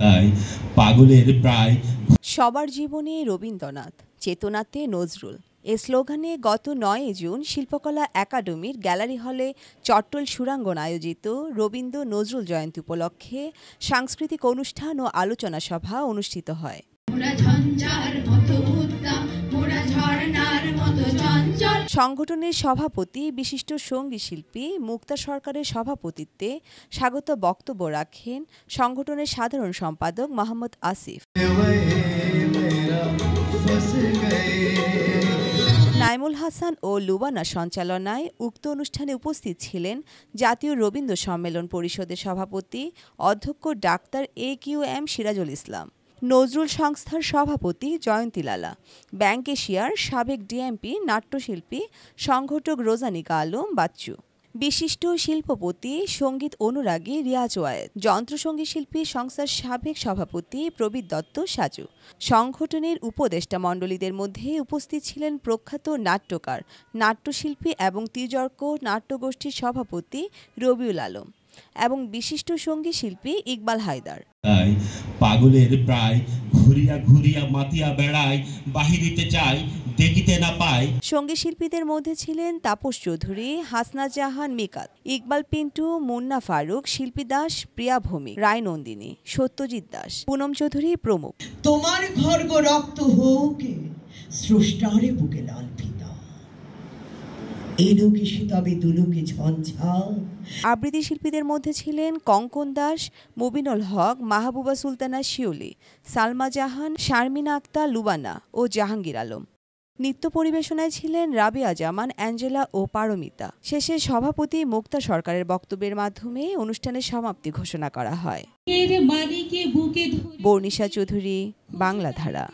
পাগলের প্রায় সবার জীবনে রবীন্দ্রনাথ, চেতনাতে নজরুল এ স্লোগানে গত ৯ জুন শিল্পকলা একাডেমির গ্যালারি হলে চট্টল সুরাঙ্গন আয়োজিত রবীন্দ্র নজরুল জয়ন্তী উপলক্ষে সাংস্কৃতিক অনুষ্ঠান ও আলোচনা সভা অনুষ্ঠিত হয়। সংগঠনের সভাপতি বিশিষ্ট সঙ্গীত শিল্পী মুক্তা সরকারের সভাপতিত্বে স্বাগত বক্তব্য রাখেন সংগঠনের সাধারণ সম্পাদক মোহাম্মদ আসিফ। নাইমুল হাসান ও লুবানা সঞ্চালনায় উক্ত অনুষ্ঠানে উপস্থিত ছিলেন জাতীয় রবীন্দ্র সম্মেলন পরিষদের সভাপতি অধ্যক্ষ ডাক্তার AQM সিরাজুল ইসলাম, নজরুল সংস্থার সভাপতি জয়ন্তী লালা, ব্যাংক এশিয়ার সাবেক ডিএমপি নাট্যশিল্পী সংগঠক রোজানিকা আলম বাচ্চু, বিশিষ্ট শিল্পপতি সঙ্গীত অনুরাগী রিয়াজ ওয়ায়েদ, যন্ত্রসঙ্গীত শিল্পী সংস্থার সাবেক সভাপতি প্রবীর দত্ত সাজু। সংগঠনের উপদেষ্টা মণ্ডলীদের মধ্যে উপস্থিত ছিলেন প্রখ্যাত নাট্যকার, নাট্যশিল্পী এবং তির্যক নাট্যগোষ্ঠীর সভাপতি রবিউল আলম এবং বিশিষ্ট সঙ্গীত শিল্পী ইকবাল হায়দার। পাগলের প্রায় ঘুরিয়া ঘুরিয়া মাতিয়া বেড়ায়, বাহিরিতে চাই দেখিতে না পায়। সঙ্গীত শিল্পীদের মধ্যে ছিলেন তাপস চৌধুরী, হাসনা জাহান মিকাত, ইকবাল পিন্টু, মুন্না ফারুক, শিল্পী দাস, প্রিয়া ভৌমিক, রায় নন্দিনী, সত্যজিৎ দাস, পুনম চৌধুরী প্রমুখ। তোমার খর্গ রক্ত হোক স্রষ্টারে বুকে লাল ফিতা, এলোকে শীতবে দুলোকে ঝঞ্ঝা। আবৃত্তি শিল্পীদের মধ্যে ছিলেন কঙ্কন দাস, মুবিনুল হক, মাহবুবা সুলতানা শিউলি, সালমা জাহান, শারমিনা আক্তার লুবানা ও জাহাঙ্গীর আলম। নৃত্য পরিবেশনায় ছিলেন রাবিয়া জামান, অ্যাঞ্জেলা ও পারমিতা। শেষে সভাপতি মুক্তা সরকারের বক্তব্যের মাধ্যমে অনুষ্ঠানের সমাপ্তি ঘোষণা করা হয়। বর্ণিশা চৌধুরী, বাংলাধারা।